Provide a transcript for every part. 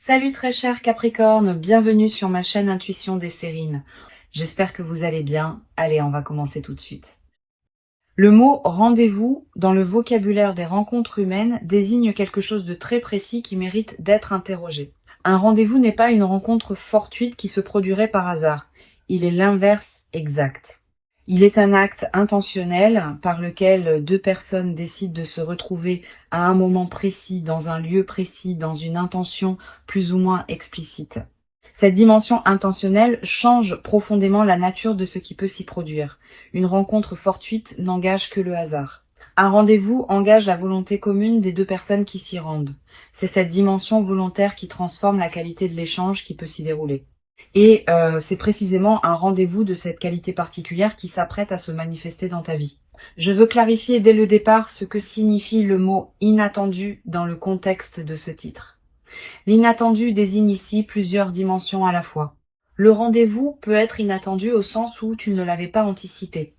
Salut très cher Capricorne, bienvenue sur ma chaîne Intuition des Sérines. J'espère que vous allez bien. Allez, on va commencer tout de suite. Le mot rendez-vous dans le vocabulaire des rencontres humaines désigne quelque chose de très précis qui mérite d'être interrogé. Un rendez-vous n'est pas une rencontre fortuite qui se produirait par hasard. Il est l'inverse exact. Il est un acte intentionnel par lequel deux personnes décident de se retrouver à un moment précis, dans un lieu précis, dans une intention plus ou moins explicite. Cette dimension intentionnelle change profondément la nature de ce qui peut s'y produire. Une rencontre fortuite n'engage que le hasard. Un rendez-vous engage la volonté commune des deux personnes qui s'y rendent. C'est cette dimension volontaire qui transforme la qualité de l'échange qui peut s'y dérouler. Et c'est précisément un rendez-vous de cette qualité particulière qui s'apprête à se manifester dans ta vie. Je veux clarifier dès le départ ce que signifie le mot « inattendu » dans le contexte de ce titre. L'inattendu désigne ici plusieurs dimensions à la fois. Le rendez-vous peut être inattendu au sens où tu ne l'avais pas anticipé,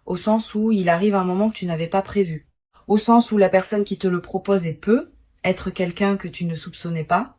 au sens où il arrive un moment que tu n'avais pas prévu, au sens où la personne qui te le propose peut être quelqu'un que tu ne soupçonnais pas,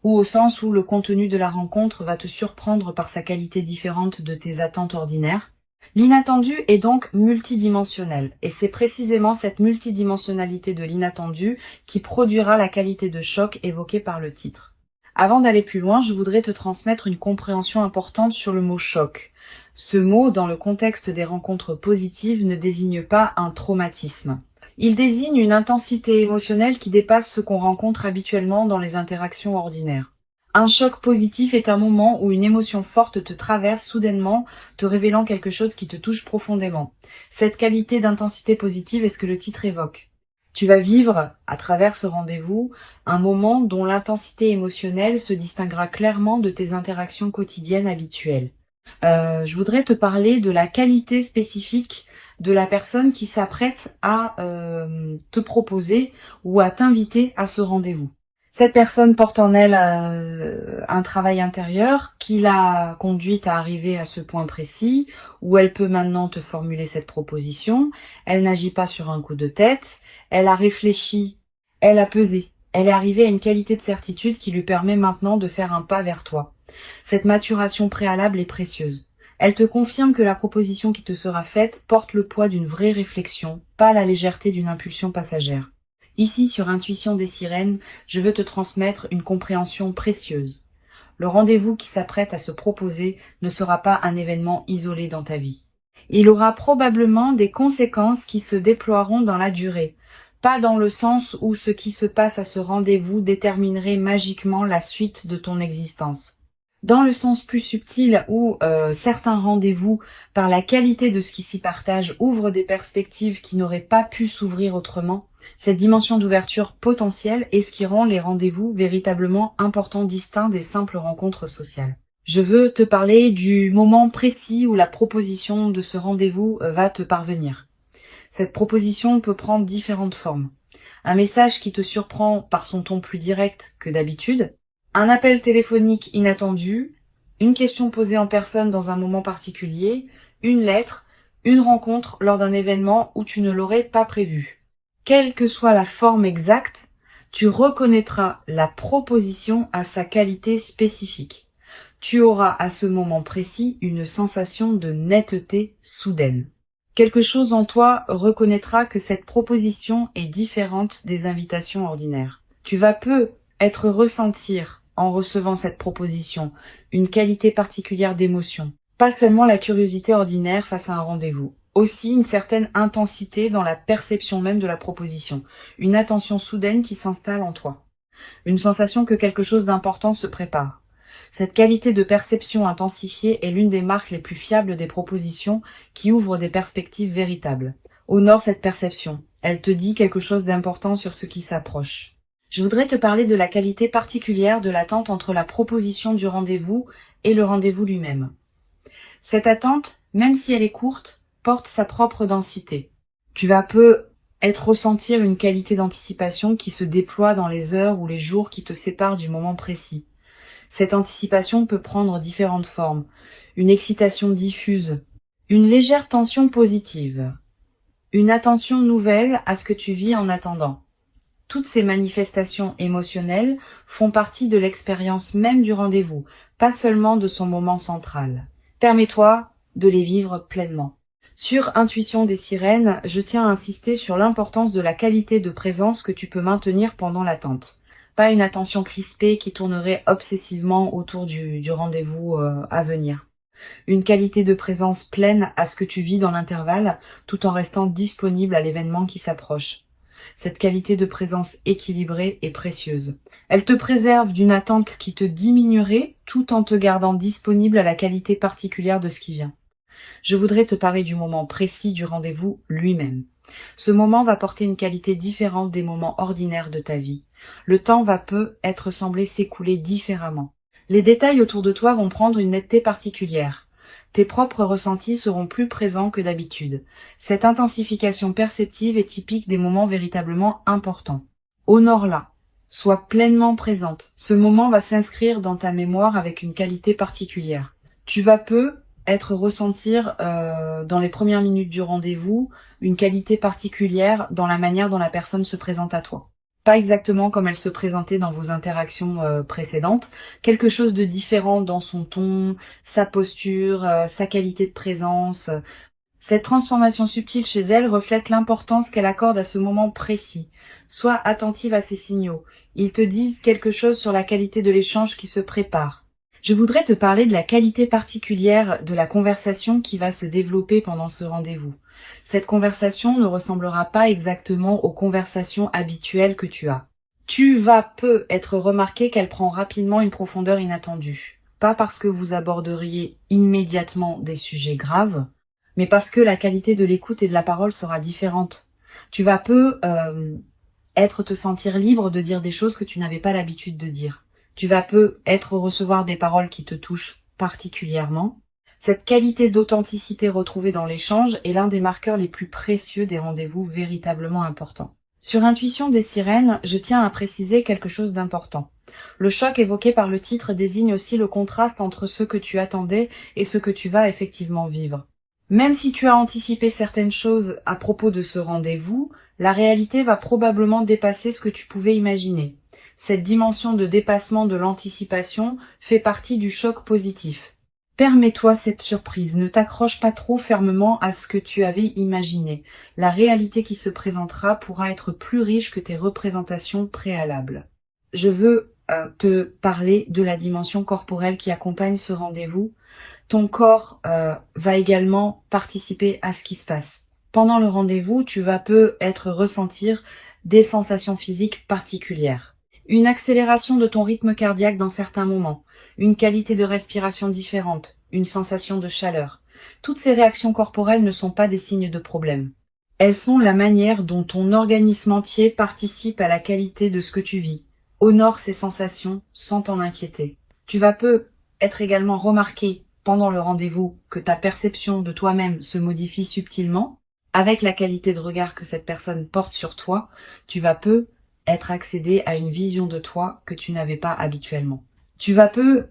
ou au sens où le contenu de la rencontre va te surprendre par sa qualité différente de tes attentes ordinaires. L'inattendu est donc multidimensionnel, et c'est précisément cette multidimensionnalité de l'inattendu qui produira la qualité de choc évoquée par le titre. Avant d'aller plus loin, je voudrais te transmettre une compréhension importante sur le mot choc. Ce mot, dans le contexte des rencontres positives, ne désigne pas un traumatisme. Il désigne une intensité émotionnelle qui dépasse ce qu'on rencontre habituellement dans les interactions ordinaires. Un choc positif est un moment où une émotion forte te traverse soudainement, te révélant quelque chose qui te touche profondément. Cette qualité d'intensité positive est ce que le titre évoque. Tu vas vivre, à travers ce rendez-vous, un moment dont l'intensité émotionnelle se distinguera clairement de tes interactions quotidiennes habituelles. Je voudrais te parler de la qualité spécifique de la personne qui s'apprête à te proposer ou à t'inviter à ce rendez-vous. Cette personne porte en elle un travail intérieur qui l'a conduite à arriver à ce point précis où elle peut maintenant te formuler cette proposition. Elle n'agit pas sur un coup de tête, elle a réfléchi, elle a pesé. Elle est arrivée à une qualité de certitude qui lui permet maintenant de faire un pas vers toi. Cette maturation préalable est précieuse. Elle te confirme que la proposition qui te sera faite porte le poids d'une vraie réflexion, pas la légèreté d'une impulsion passagère. Ici, sur Intuition des Sirènes, je veux te transmettre une compréhension précieuse. Le rendez-vous qui s'apprête à se proposer ne sera pas un événement isolé dans ta vie. Il aura probablement des conséquences qui se déploieront dans la durée, pas dans le sens où ce qui se passe à ce rendez-vous déterminerait magiquement la suite de ton existence. Dans le sens plus subtil où certains rendez-vous, par la qualité de ce qui s'y partage, ouvrent des perspectives qui n'auraient pas pu s'ouvrir autrement, cette dimension d'ouverture potentielle est ce qui rend les rendez-vous véritablement importants, distincts des simples rencontres sociales. Je veux te parler du moment précis où la proposition de ce rendez-vous va te parvenir. Cette proposition peut prendre différentes formes. Un message qui te surprend par son ton plus direct que d'habitude, un appel téléphonique inattendu, une question posée en personne dans un moment particulier, une lettre, une rencontre lors d'un événement où tu ne l'aurais pas prévu. Quelle que soit la forme exacte, tu reconnaîtras la proposition à sa qualité spécifique. Tu auras à ce moment précis une sensation de netteté soudaine. Quelque chose en toi reconnaîtra que cette proposition est différente des invitations ordinaires. Tu vas être ressentir, en recevant cette proposition, une qualité particulière d'émotion. Pas seulement la curiosité ordinaire face à un rendez-vous. Aussi une certaine intensité dans la perception même de la proposition. Une attention soudaine qui s'installe en toi. Une sensation que quelque chose d'important se prépare. Cette qualité de perception intensifiée est l'une des marques les plus fiables des propositions qui ouvrent des perspectives véritables. Honore cette perception. Elle te dit quelque chose d'important sur ce qui s'approche. Je voudrais te parler de la qualité particulière de l'attente entre la proposition du rendez-vous et le rendez-vous lui-même. Cette attente, même si elle est courte, porte sa propre densité. Tu vas ressentir une qualité d'anticipation qui se déploie dans les heures ou les jours qui te séparent du moment précis. Cette anticipation peut prendre différentes formes. Une excitation diffuse, une légère tension positive, une attention nouvelle à ce que tu vis en attendant, Toutes ces manifestations émotionnelles font partie de l'expérience même du rendez-vous, pas seulement de son moment central. Permets-toi de les vivre pleinement. Sur Intuition des sirènes, je tiens à insister sur l'importance de la qualité de présence que tu peux maintenir pendant l'attente. Pas une attention crispée qui tournerait obsessivement autour du rendez-vous à venir. Une qualité de présence pleine à ce que tu vis dans l'intervalle, tout en restant disponible à l'événement qui s'approche. Cette qualité de présence équilibrée est précieuse. Elle te préserve d'une attente qui te diminuerait tout en te gardant disponible à la qualité particulière de ce qui vient. Je voudrais te parler du moment précis du rendez-vous lui-même. Ce moment va porter une qualité différente des moments ordinaires de ta vie. Le temps va peu être semblé s'écouler différemment. Les détails autour de toi vont prendre une netteté particulière. Tes propres ressentis seront plus présents que d'habitude. Cette intensification perceptive est typique des moments véritablement importants. Honore-la. Sois pleinement présente. Ce moment va s'inscrire dans ta mémoire avec une qualité particulière. Tu vas peu ressentir dans les premières minutes du rendez-vous une qualité particulière dans la manière dont la personne se présente à toi. Pas exactement comme elle se présentait dans vos interactions précédentes, quelque chose de différent dans son ton, sa posture, sa qualité de présence. Cette transformation subtile chez elle reflète l'importance qu'elle accorde à ce moment précis. Sois attentive à ces signaux. Ils te disent quelque chose sur la qualité de l'échange qui se prépare. Je voudrais te parler de la qualité particulière de la conversation qui va se développer pendant ce rendez-vous. Cette conversation ne ressemblera pas exactement aux conversations habituelles que tu as. Tu vas peu être remarqué qu'elle prend rapidement une profondeur inattendue. Pas parce que vous aborderiez immédiatement des sujets graves, mais parce que la qualité de l'écoute et de la parole sera différente. Tu vas peu te sentir libre de dire des choses que tu n'avais pas l'habitude de dire. Tu vas peu recevoir des paroles qui te touchent particulièrement. Cette qualité d'authenticité retrouvée dans l'échange est l'un des marqueurs les plus précieux des rendez-vous véritablement importants. Sur Intuition des sirènes, je tiens à préciser quelque chose d'important. Le choc évoqué par le titre désigne aussi le contraste entre ce que tu attendais et ce que tu vas effectivement vivre. Même si tu as anticipé certaines choses à propos de ce rendez-vous, la réalité va probablement dépasser ce que tu pouvais imaginer. Cette dimension de dépassement de l'anticipation fait partie du choc positif. Permets-toi cette surprise, ne t'accroche pas trop fermement à ce que tu avais imaginé. La réalité qui se présentera pourra être plus riche que tes représentations préalables. Je veux te parler de la dimension corporelle qui accompagne ce rendez-vous. Ton corps va également participer à ce qui se passe. Pendant le rendez-vous, tu vas peu ressentir des sensations physiques particulières. Une accélération de ton rythme cardiaque dans certains moments, une qualité de respiration différente, une sensation de chaleur. Toutes ces réactions corporelles ne sont pas des signes de problème. Elles sont la manière dont ton organisme entier participe à la qualité de ce que tu vis. Honore ces sensations sans t'en inquiéter. Tu vas peu être également remarqué pendant le rendez-vous que ta perception de toi-même se modifie subtilement. Avec la qualité de regard que cette personne porte sur toi, tu vas peu accéder à une vision de toi que tu n'avais pas habituellement. Tu vas peu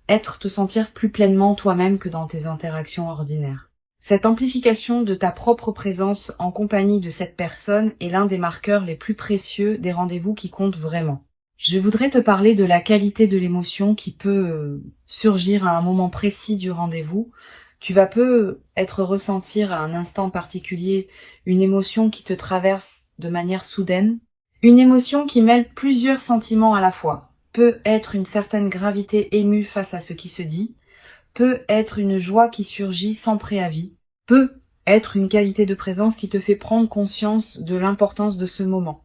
te sentir plus pleinement toi-même que dans tes interactions ordinaires. Cette amplification de ta propre présence en compagnie de cette personne est l'un des marqueurs les plus précieux des rendez-vous qui comptent vraiment. Je voudrais te parler de la qualité de l'émotion qui peut surgir à un moment précis du rendez-vous. Tu vas peu ressentir à un instant particulier une émotion qui te traverse de manière soudaine. Une émotion qui mêle plusieurs sentiments à la fois. Peut être une certaine gravité émue face à ce qui se dit. Peut être une joie qui surgit sans préavis. Peut être une qualité de présence qui te fait prendre conscience de l'importance de ce moment.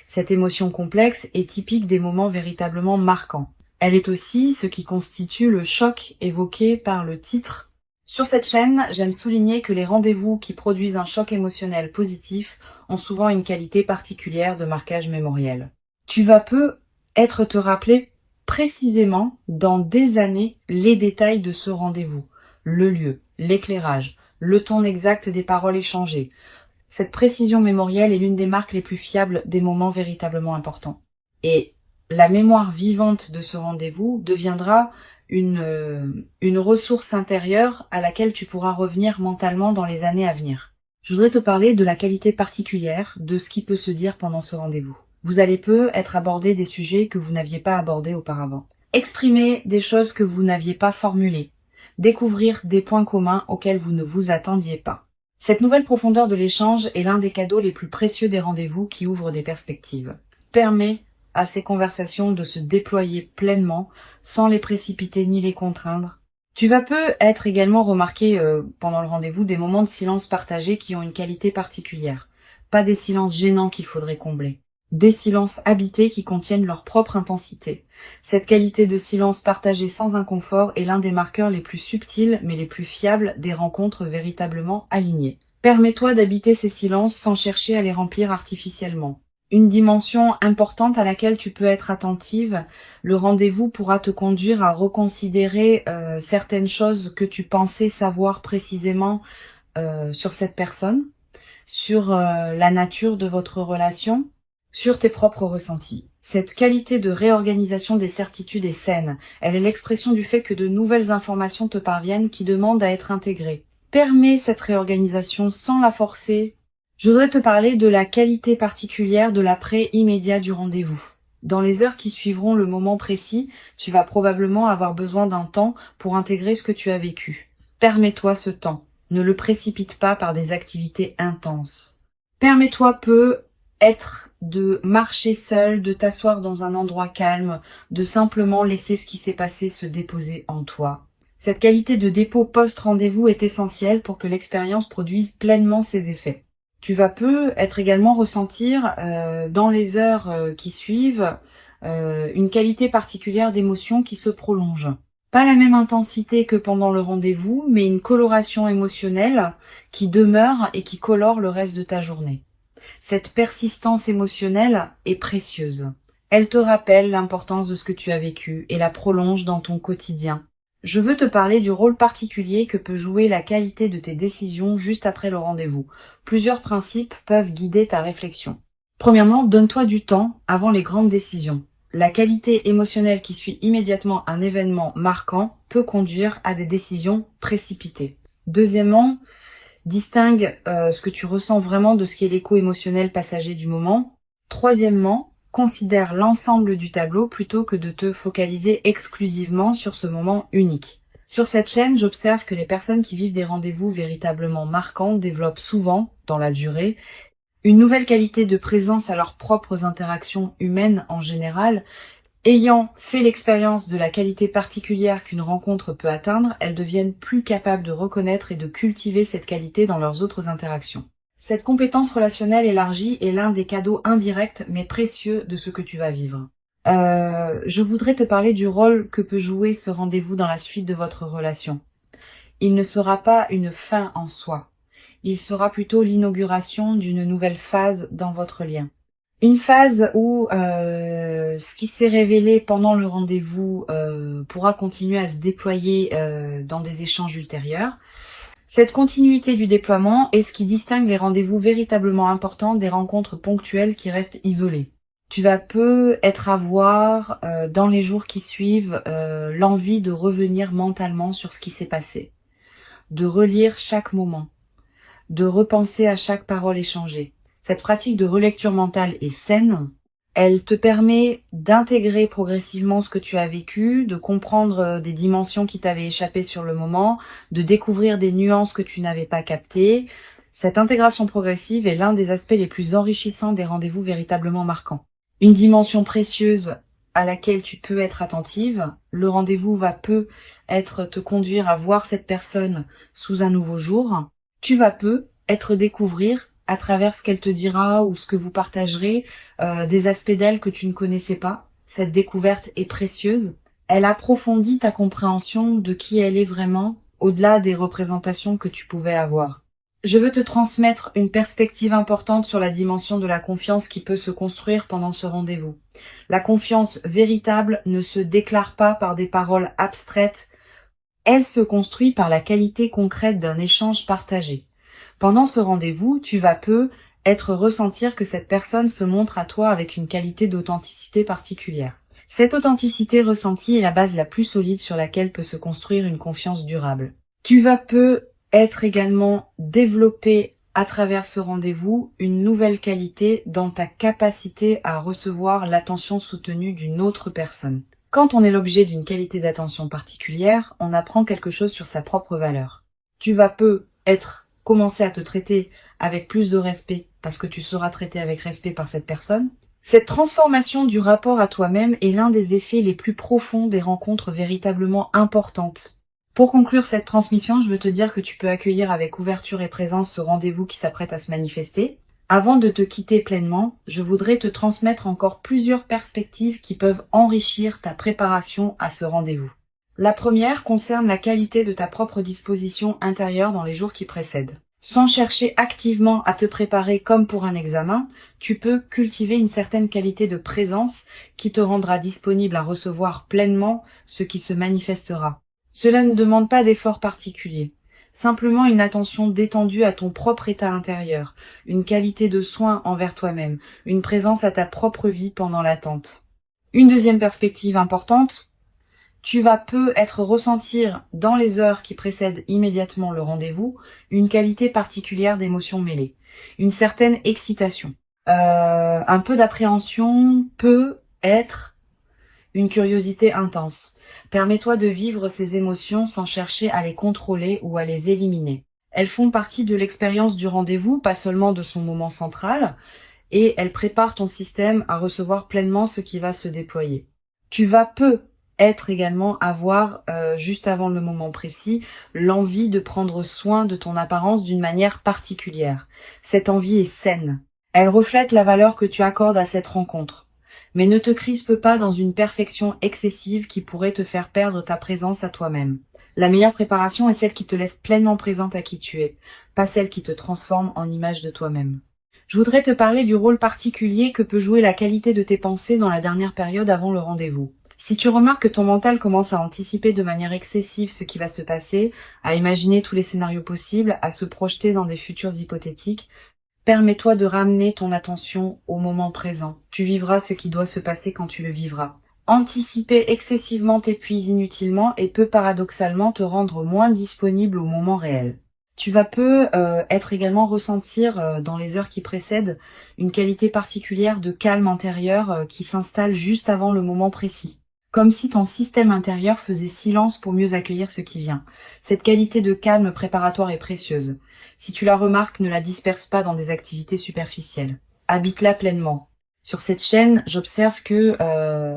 Cette émotion complexe est typique des moments véritablement marquants. Elle est aussi ce qui constitue le choc évoqué par le titre. Sur cette chaîne, j'aime souligner que les rendez-vous qui produisent un choc émotionnel positif ont souvent une qualité particulière de marquage mémoriel. Tu vas peu te rappeler précisément dans des années les détails de ce rendez-vous, le lieu, l'éclairage, le ton exact des paroles échangées. Cette précision mémorielle est l'une des marques les plus fiables des moments véritablement importants. Et la mémoire vivante de ce rendez-vous deviendra une ressource intérieure à laquelle tu pourras revenir mentalement dans les années à venir. Je voudrais te parler de la qualité particulière de ce qui peut se dire pendant ce rendez-vous. Vous allez peu être abordé des sujets que vous n'aviez pas abordés auparavant. Exprimer des choses que vous n'aviez pas formulées. Découvrir des points communs auxquels vous ne vous attendiez pas. Cette nouvelle profondeur de l'échange est l'un des cadeaux les plus précieux des rendez-vous qui ouvrent des perspectives. Permet à ces conversations de se déployer pleinement, sans les précipiter ni les contraindre. Tu vas peu être également remarqué pendant le rendez-vous des moments de silence partagés qui ont une qualité particulière. Pas des silences gênants qu'il faudrait combler. Des silences habités qui contiennent leur propre intensité. Cette qualité de silence partagé sans inconfort est l'un des marqueurs les plus subtils mais les plus fiables des rencontres véritablement alignées. Permets-toi d'habiter ces silences sans chercher à les remplir artificiellement. Une dimension importante à laquelle tu peux être attentive, le rendez-vous pourra te conduire à reconsidérer certaines choses que tu pensais savoir précisément sur cette personne, sur la nature de votre relation, sur tes propres ressentis. Cette qualité de réorganisation des certitudes est saine. Elle est l'expression du fait que de nouvelles informations te parviennent qui demandent à être intégrées. Permets cette réorganisation sans la forcer. Je voudrais te parler de la qualité particulière de l'après immédiat du rendez-vous. Dans les heures qui suivront le moment précis, tu vas probablement avoir besoin d'un temps pour intégrer ce que tu as vécu. Permets-toi ce temps. Ne le précipite pas par des activités intenses. Permets-toi être de marcher seul, de t'asseoir dans un endroit calme, de simplement laisser ce qui s'est passé se déposer en toi. Cette qualité de dépôt post-rendez-vous est essentielle pour que l'expérience produise pleinement ses effets. Tu vas peu être également ressentir dans les heures qui suivent une qualité particulière d'émotion qui se prolonge. Pas la même intensité que pendant le rendez-vous, mais une coloration émotionnelle qui demeure et qui colore le reste de ta journée. Cette persistance émotionnelle est précieuse. Elle te rappelle l'importance de ce que tu as vécu et la prolonge dans ton quotidien. Je veux te parler du rôle particulier que peut jouer la qualité de tes décisions juste après le rendez-vous. Plusieurs principes peuvent guider ta réflexion. Premièrement, donne-toi du temps avant les grandes décisions. La qualité émotionnelle qui suit immédiatement un événement marquant peut conduire à des décisions précipitées. Deuxièmement, distingue ce que tu ressens vraiment de ce qui est l'écho émotionnel passager du moment. Troisièmement, considère l'ensemble du tableau plutôt que de te focaliser exclusivement sur ce moment unique. Sur cette chaîne, j'observe que les personnes qui vivent des rendez-vous véritablement marquants développent souvent, dans la durée, une nouvelle qualité de présence à leurs propres interactions humaines en général. Ayant fait l'expérience de la qualité particulière qu'une rencontre peut atteindre, elles deviennent plus capables de reconnaître et de cultiver cette qualité dans leurs autres interactions. Cette compétence relationnelle élargie est l'un des cadeaux indirects mais précieux de ce que tu vas vivre. Je voudrais te parler du rôle que peut jouer ce rendez-vous dans la suite de votre relation. Il ne sera pas une fin en soi. Il sera plutôt l'inauguration d'une nouvelle phase dans votre lien. Une phase où ce qui s'est révélé pendant le rendez-vous pourra continuer à se déployer dans des échanges ultérieurs. Cette continuité du déploiement est ce qui distingue les rendez-vous véritablement importants des rencontres ponctuelles qui restent isolées. Tu vas peu être à voir dans les jours qui suivent l'envie de revenir mentalement sur ce qui s'est passé, de relire chaque moment, de repenser à chaque parole échangée. Cette pratique de relecture mentale est saine. Elle te permet d'intégrer progressivement ce que tu as vécu, de comprendre des dimensions qui t'avaient échappé sur le moment, de découvrir des nuances que tu n'avais pas captées. Cette intégration progressive est l'un des aspects les plus enrichissants des rendez-vous véritablement marquants. Une dimension précieuse à laquelle tu peux être attentive. Le rendez-vous va peu te conduire à voir cette personne sous un nouveau jour. Tu vas peu découvrir à travers ce qu'elle te dira ou ce que vous partagerez, des aspects d'elle que tu ne connaissais pas. Cette découverte est précieuse. Elle approfondit ta compréhension de qui elle est vraiment, au-delà des représentations que tu pouvais avoir. Je veux te transmettre une perspective importante sur la dimension de la confiance qui peut se construire pendant ce rendez-vous. La confiance véritable ne se déclare pas par des paroles abstraites. Elle se construit par la qualité concrète d'un échange partagé. Pendant ce rendez-vous, tu vas peu ressentir que cette personne se montre à toi avec une qualité d'authenticité particulière. Cette authenticité ressentie est la base la plus solide sur laquelle peut se construire une confiance durable. Tu vas peu également développer à travers ce rendez-vous, une nouvelle qualité dans ta capacité à recevoir l'attention soutenue d'une autre personne. Quand on est l'objet d'une qualité d'attention particulière, on apprend quelque chose sur sa propre valeur. Tu vas commencer à te traiter avec plus de respect parce que tu seras traité avec respect par cette personne. Cette transformation du rapport à toi-même est l'un des effets les plus profonds des rencontres véritablement importantes. Pour conclure cette transmission, je veux te dire que tu peux accueillir avec ouverture et présence ce rendez-vous qui s'apprête à se manifester. Avant de te quitter pleinement, je voudrais te transmettre encore plusieurs perspectives qui peuvent enrichir ta préparation à ce rendez-vous. La première concerne la qualité de ta propre disposition intérieure dans les jours qui précèdent. Sans chercher activement à te préparer comme pour un examen, tu peux cultiver une certaine qualité de présence qui te rendra disponible à recevoir pleinement ce qui se manifestera. Cela ne demande pas d'effort particulier, simplement une attention détendue à ton propre état intérieur, une qualité de soin envers toi-même, une présence à ta propre vie pendant l'attente. Une deuxième perspective importante, tu vas être ressentir dans les heures qui précèdent immédiatement le rendez-vous une qualité particulière d'émotions mêlées, une certaine excitation, un peu d'appréhension, peut être une curiosité intense. Permets-toi de vivre ces émotions sans chercher à les contrôler ou à les éliminer. Elles font partie de l'expérience du rendez-vous, pas seulement de son moment central, et elles préparent ton système à recevoir pleinement ce qui va se déployer. Tu vas être également avoir, juste avant le moment précis, l'envie de prendre soin de ton apparence d'une manière particulière. Cette envie est saine. Elle reflète la valeur que tu accordes à cette rencontre. Mais ne te crispe pas dans une perfection excessive qui pourrait te faire perdre ta présence à toi-même. La meilleure préparation est celle qui te laisse pleinement présente à qui tu es, pas celle qui te transforme en image de toi-même. Je voudrais te parler du rôle particulier que peut jouer la qualité de tes pensées dans la dernière période avant le rendez-vous. Si tu remarques que ton mental commence à anticiper de manière excessive ce qui va se passer, à imaginer tous les scénarios possibles, à se projeter dans des futurs hypothétiques, permets-toi de ramener ton attention au moment présent. Tu vivras ce qui doit se passer quand tu le vivras. Anticiper excessivement t'épuise inutilement et peut paradoxalement te rendre moins disponible au moment réel. Tu vas être également ressentir dans les heures qui précèdent une qualité particulière de calme intérieur qui s'installe juste avant le moment précis. Comme si ton système intérieur faisait silence pour mieux accueillir ce qui vient. Cette qualité de calme préparatoire est précieuse. Si tu la remarques, ne la disperse pas dans des activités superficielles. Habite-la pleinement. Sur cette chaîne, j'observe que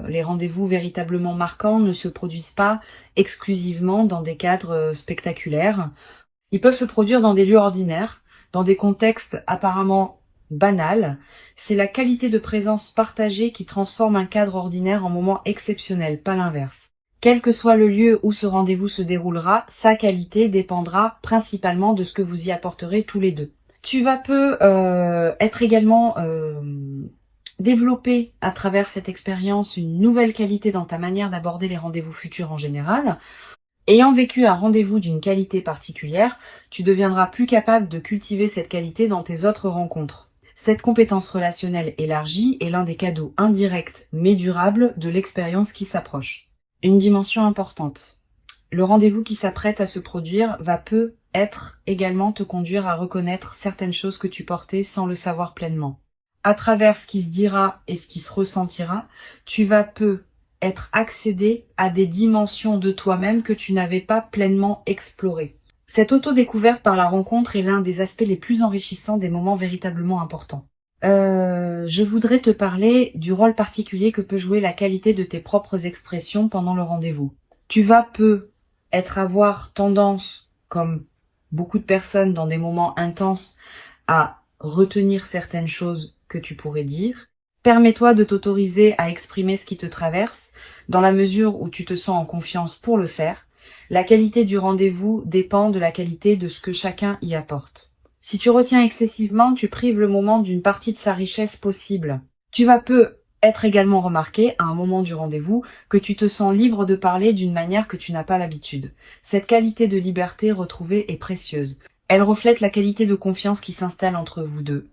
les rendez-vous véritablement marquants ne se produisent pas exclusivement dans des cadres spectaculaires. Ils peuvent se produire dans des lieux ordinaires, dans des contextes apparemment banals. C'est la qualité de présence partagée qui transforme un cadre ordinaire en moment exceptionnel, pas l'inverse. Quel que soit le lieu où ce rendez-vous se déroulera, sa qualité dépendra principalement de ce que vous y apporterez tous les deux. Tu vas être également développer à travers cette expérience une nouvelle qualité dans ta manière d'aborder les rendez-vous futurs en général. Ayant vécu un rendez-vous d'une qualité particulière, tu deviendras plus capable de cultiver cette qualité dans tes autres rencontres. Cette compétence relationnelle élargie est l'un des cadeaux indirects mais durables de l'expérience qui s'approche. Une dimension importante. Le rendez-vous qui s'apprête à se produire va peut-être également te conduire à reconnaître certaines choses que tu portais sans le savoir pleinement. À travers ce qui se dira et ce qui se ressentira, tu vas être accédé à des dimensions de toi-même que tu n'avais pas pleinement explorées. Cette auto-découverte par la rencontre est l'un des aspects les plus enrichissants des moments véritablement importants. Je voudrais te parler du rôle particulier que peut jouer la qualité de tes propres expressions pendant le rendez-vous. Tu vas avoir tendance, comme beaucoup de personnes dans des moments intenses, à retenir certaines choses que tu pourrais dire. Permets-toi de t'autoriser à exprimer ce qui te traverse, dans la mesure où tu te sens en confiance pour le faire. La qualité du rendez-vous dépend de la qualité de ce que chacun y apporte. Si tu retiens excessivement, tu prives le moment d'une partie de sa richesse possible. Tu vas être également remarqué, à un moment du rendez-vous, que tu te sens libre de parler d'une manière que tu n'as pas l'habitude. Cette qualité de liberté retrouvée est précieuse. Elle reflète la qualité de confiance qui s'installe entre vous deux.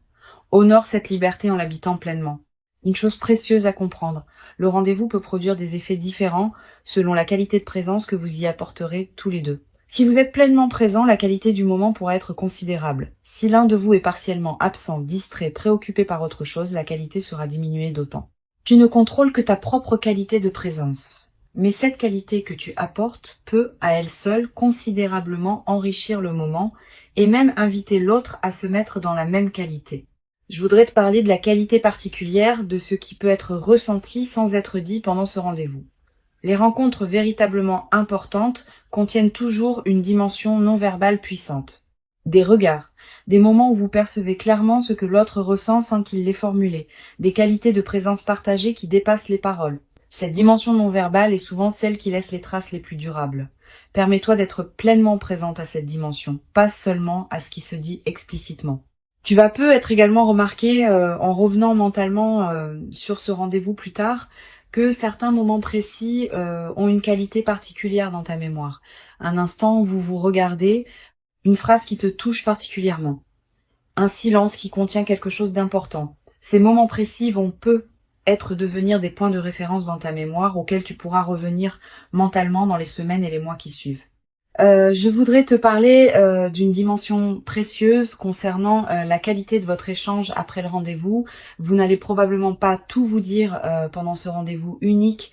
Honore cette liberté en l'habitant pleinement. Une chose précieuse à comprendre, le rendez-vous peut produire des effets différents selon la qualité de présence que vous y apporterez tous les deux. Si vous êtes pleinement présent, la qualité du moment pourra être considérable. Si l'un de vous est partiellement absent, distrait, préoccupé par autre chose, la qualité sera diminuée d'autant. Tu ne contrôles que ta propre qualité de présence. Mais cette qualité que tu apportes peut, à elle seule, considérablement enrichir le moment et même inviter l'autre à se mettre dans la même qualité. Je voudrais te parler de la qualité particulière de ce qui peut être ressenti sans être dit pendant ce rendez-vous. Les rencontres véritablement importantes contiennent toujours une dimension non verbale puissante. Des regards, des moments où vous percevez clairement ce que l'autre ressent sans qu'il l'ait formulé, des qualités de présence partagée qui dépassent les paroles. Cette dimension non verbale est souvent celle qui laisse les traces les plus durables. Permets-toi d'être pleinement présente à cette dimension, pas seulement à ce qui se dit explicitement. Tu vas peu être également remarqué, en revenant mentalement sur ce rendez-vous plus tard, que certains moments précis ont une qualité particulière dans ta mémoire. Un instant où vous vous regardez, une phrase qui te touche particulièrement, un silence qui contient quelque chose d'important. Ces moments précis vont peu devenir des points de référence dans ta mémoire auxquels tu pourras revenir mentalement dans les semaines et les mois qui suivent. Je voudrais te parler d'une dimension précieuse concernant la qualité de votre échange après le rendez-vous. Vous n'allez probablement pas tout vous dire pendant ce rendez-vous unique.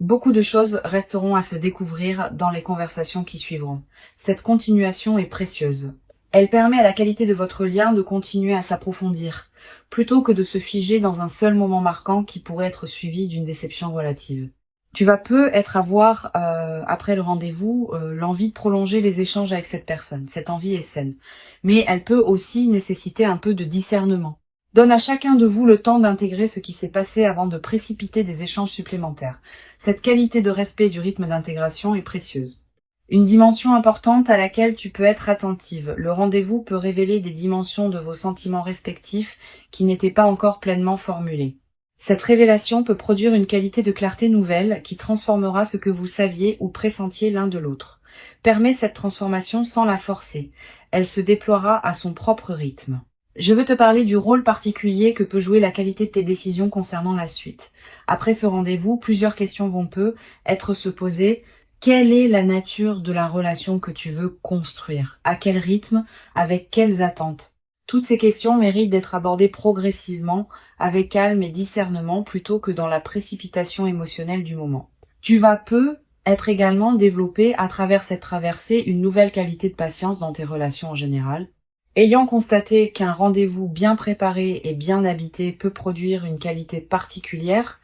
Beaucoup de choses resteront à se découvrir dans les conversations qui suivront. Cette continuation est précieuse. Elle permet à la qualité de votre lien de continuer à s'approfondir, plutôt que de se figer dans un seul moment marquant qui pourrait être suivi d'une déception relative. Tu vas peu être à voir, après le rendez-vous, l'envie de prolonger les échanges avec cette personne. Cette envie est saine. Mais elle peut aussi nécessiter un peu de discernement. Donne à chacun de vous le temps d'intégrer ce qui s'est passé avant de précipiter des échanges supplémentaires. Cette qualité de respect du rythme d'intégration est précieuse. Une dimension importante à laquelle tu peux être attentive. Le rendez-vous peut révéler des dimensions de vos sentiments respectifs qui n'étaient pas encore pleinement formulées. Cette révélation peut produire une qualité de clarté nouvelle qui transformera ce que vous saviez ou pressentiez l'un de l'autre. Permets cette transformation sans la forcer. Elle se déploiera à son propre rythme. Je veux te parler du rôle particulier que peut jouer la qualité de tes décisions concernant la suite. Après ce rendez-vous, plusieurs questions vont être se poser. Quelle est la nature de la relation que tu veux construire? À quel rythme? Avec quelles attentes? Toutes ces questions méritent d'être abordées progressivement, avec calme et discernement, plutôt que dans la précipitation émotionnelle du moment. Tu vas peu être également développé à travers cette traversée une nouvelle qualité de patience dans tes relations en général. Ayant constaté qu'un rendez-vous bien préparé et bien habité peut produire une qualité particulière,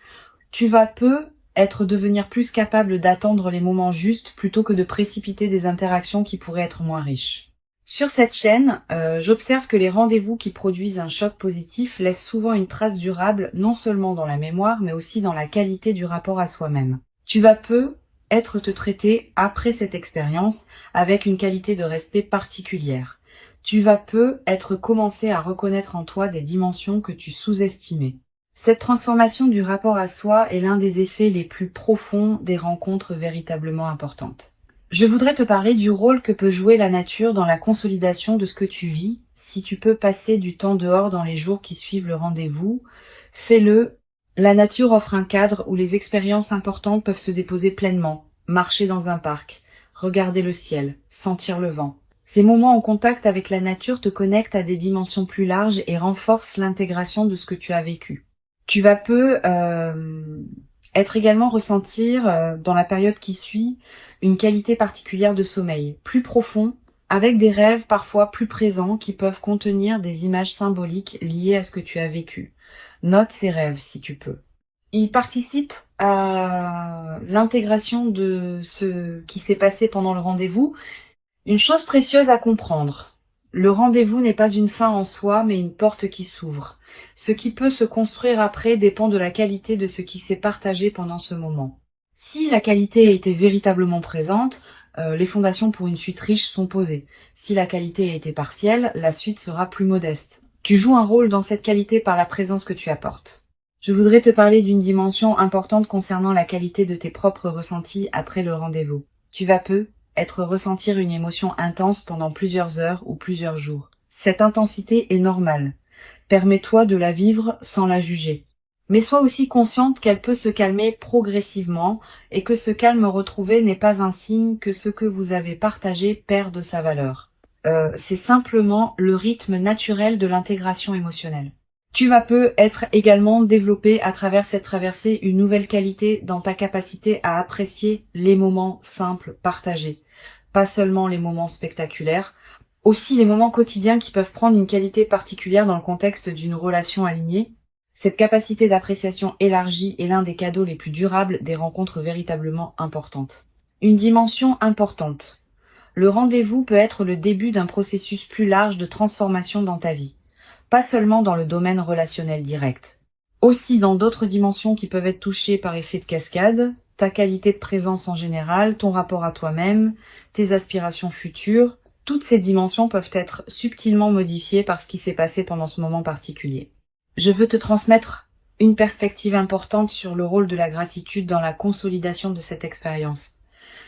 tu vas peu devenir plus capable d'attendre les moments justes plutôt que de précipiter des interactions qui pourraient être moins riches. Sur cette chaîne, j'observe que les rendez-vous qui produisent un choc positif laissent souvent une trace durable, non seulement dans la mémoire, mais aussi dans la qualité du rapport à soi-même. Tu vas peu te traiter après cette expérience avec une qualité de respect particulière. Tu vas peu commencé à reconnaître en toi des dimensions que tu sous-estimais. Cette transformation du rapport à soi est l'un des effets les plus profonds des rencontres véritablement importantes. Je voudrais te parler du rôle que peut jouer la nature dans la consolidation de ce que tu vis. Si tu peux passer du temps dehors dans les jours qui suivent le rendez-vous, fais-le. La nature offre un cadre où les expériences importantes peuvent se déposer pleinement. Marcher dans un parc, regarder le ciel, sentir le vent. Ces moments en contact avec la nature te connectent à des dimensions plus larges et renforcent l'intégration de ce que tu as vécu. Tu vas peu également ressentir, dans la période qui suit, une qualité particulière de sommeil, plus profond, avec des rêves parfois plus présents qui peuvent contenir des images symboliques liées à ce que tu as vécu. Note ces rêves si tu peux. Ils participent à l'intégration de ce qui s'est passé pendant le rendez-vous. Une chose précieuse à comprendre. Le rendez-vous n'est pas une fin en soi, mais une porte qui s'ouvre. Ce qui peut se construire après dépend de la qualité de ce qui s'est partagé pendant ce moment. Si la qualité a été véritablement présente, les fondations pour une suite riche sont posées. Si la qualité a été partielle, la suite sera plus modeste. Tu joues un rôle dans cette qualité par la présence que tu apportes. Je voudrais te parler d'une dimension importante concernant la qualité de tes propres ressentis après le rendez-vous. Tu vas peu ressentir une émotion intense pendant plusieurs heures ou plusieurs jours. Cette intensité est normale. Permets-toi de la vivre sans la juger. Mais sois aussi consciente qu'elle peut se calmer progressivement et que ce calme retrouvé n'est pas un signe que ce que vous avez partagé perd de sa valeur. C'est simplement le rythme naturel de l'intégration émotionnelle. Tu vas peut-être également développer à travers cette traversée une nouvelle qualité dans ta capacité à apprécier les moments simples partagés. Pas seulement les moments spectaculaires, aussi les moments quotidiens qui peuvent prendre une qualité particulière dans le contexte d'une relation alignée. Cette capacité d'appréciation élargie est l'un des cadeaux les plus durables des rencontres véritablement importantes. Une dimension importante. Le rendez-vous peut être le début d'un processus plus large de transformation dans ta vie, pas seulement dans le domaine relationnel direct. Aussi dans d'autres dimensions qui peuvent être touchées par effet de cascade, ta qualité de présence en général, ton rapport à toi-même, tes aspirations futures, toutes ces dimensions peuvent être subtilement modifiées par ce qui s'est passé pendant ce moment particulier. Je veux te transmettre une perspective importante sur le rôle de la gratitude dans la consolidation de cette expérience.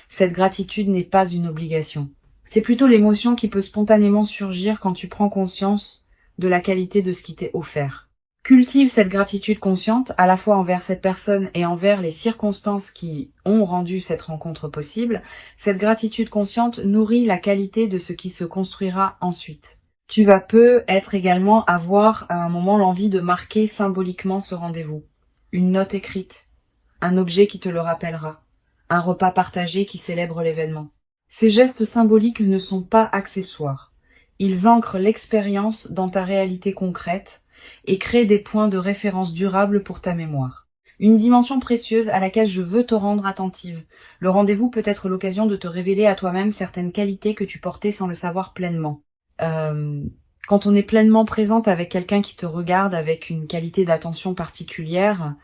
Cette gratitude n'est pas une obligation. C'est plutôt l'émotion qui peut spontanément surgir quand tu prends conscience de la qualité de ce qui t'est offert. Cultive cette gratitude consciente à la fois envers cette personne et envers les circonstances qui ont rendu cette rencontre possible. Cette gratitude consciente nourrit la qualité de ce qui se construira ensuite. Tu vas peut-être également avoir à un moment l'envie de marquer symboliquement ce rendez-vous. Une note écrite, un objet qui te le rappellera, un repas partagé qui célèbre l'événement. Ces gestes symboliques ne sont pas accessoires. Ils ancrent l'expérience dans ta réalité concrète et créent des points de référence durables pour ta mémoire. Une dimension précieuse à laquelle je veux te rendre attentive. Le rendez-vous peut être l'occasion de te révéler à toi-même certaines qualités que tu portais sans le savoir pleinement. Quand on est pleinement présente avec quelqu'un qui te regarde avec une qualité d'attention particulière,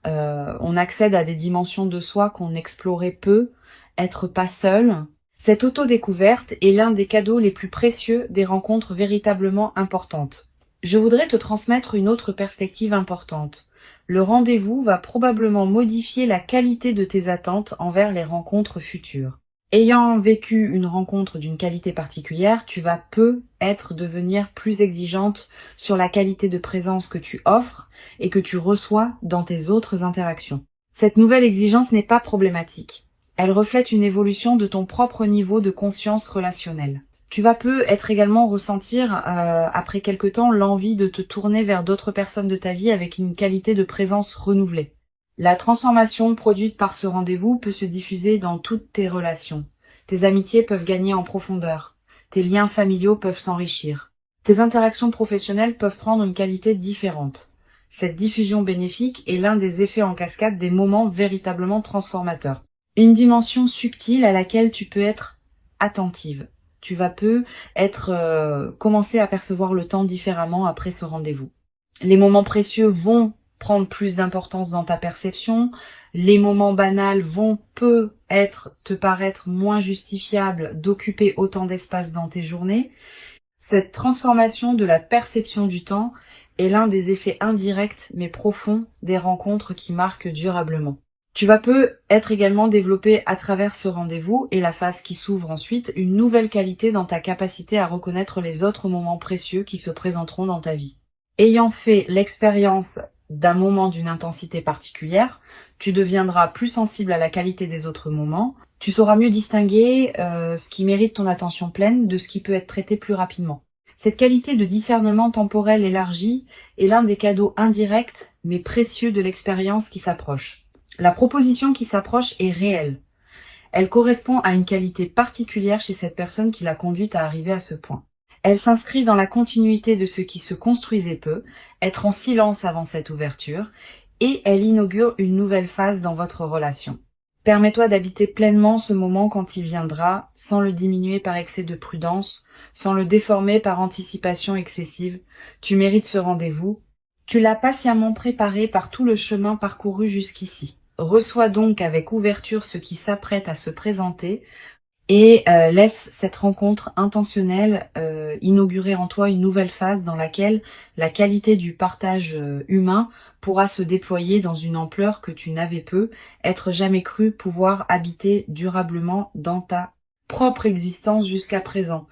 on accède à des dimensions de soi qu'on explorait peu, être pas seul. Cette auto-découverte est l'un des cadeaux les plus précieux des rencontres véritablement importantes. Je voudrais te transmettre une autre perspective importante. Le rendez-vous va probablement modifier la qualité de tes attentes envers les rencontres futures. Ayant vécu une rencontre d'une qualité particulière, tu vas peut-être devenir plus exigeante sur la qualité de présence que tu offres et que tu reçois dans tes autres interactions. Cette nouvelle exigence n'est pas problématique. Elle reflète une évolution de ton propre niveau de conscience relationnelle. Tu vas peut-être également ressentir, après quelque temps, l'envie de te tourner vers d'autres personnes de ta vie avec une qualité de présence renouvelée. La transformation produite par ce rendez-vous peut se diffuser dans toutes tes relations. Tes amitiés peuvent gagner en profondeur. Tes liens familiaux peuvent s'enrichir. Tes interactions professionnelles peuvent prendre une qualité différente. Cette diffusion bénéfique est l'un des effets en cascade des moments véritablement transformateurs. Une dimension subtile à laquelle tu peux être attentive. Tu vas commencer à percevoir le temps différemment après ce rendez-vous. Les moments précieux vont prendre plus d'importance dans ta perception, les moments banals vont peut-être te paraître moins justifiables d'occuper autant d'espace dans tes journées. Cette transformation de la perception du temps est l'un des effets indirects mais profonds des rencontres qui marquent durablement. Tu vas peut-être également développer à travers ce rendez-vous et la phase qui s'ouvre ensuite une nouvelle qualité dans ta capacité à reconnaître les autres moments précieux qui se présenteront dans ta vie. Ayant fait l'expérience d'un moment d'une intensité particulière, tu deviendras plus sensible à la qualité des autres moments, tu sauras mieux distinguer ce qui mérite ton attention pleine de ce qui peut être traité plus rapidement. Cette qualité de discernement temporel élargi est l'un des cadeaux indirects mais précieux de l'expérience qui s'approche. La proposition qui s'approche est réelle. Elle correspond à une qualité particulière chez cette personne qui l'a conduite à arriver à ce point. Elle s'inscrit dans la continuité de ce qui se construisait peu, être en silence avant cette ouverture, et elle inaugure une nouvelle phase dans votre relation. Permets-toi d'habiter pleinement ce moment quand il viendra, sans le diminuer par excès de prudence, sans le déformer par anticipation excessive. Tu mérites ce rendez-vous. Tu l'as patiemment préparé par tout le chemin parcouru jusqu'ici. Reçois donc avec ouverture ce qui s'apprête à se présenter et laisse cette rencontre intentionnelle inaugurer en toi une nouvelle phase dans laquelle la qualité du partage humain pourra se déployer dans une ampleur que tu n'avais être jamais cru pouvoir habiter durablement dans ta propre existence jusqu'à présent.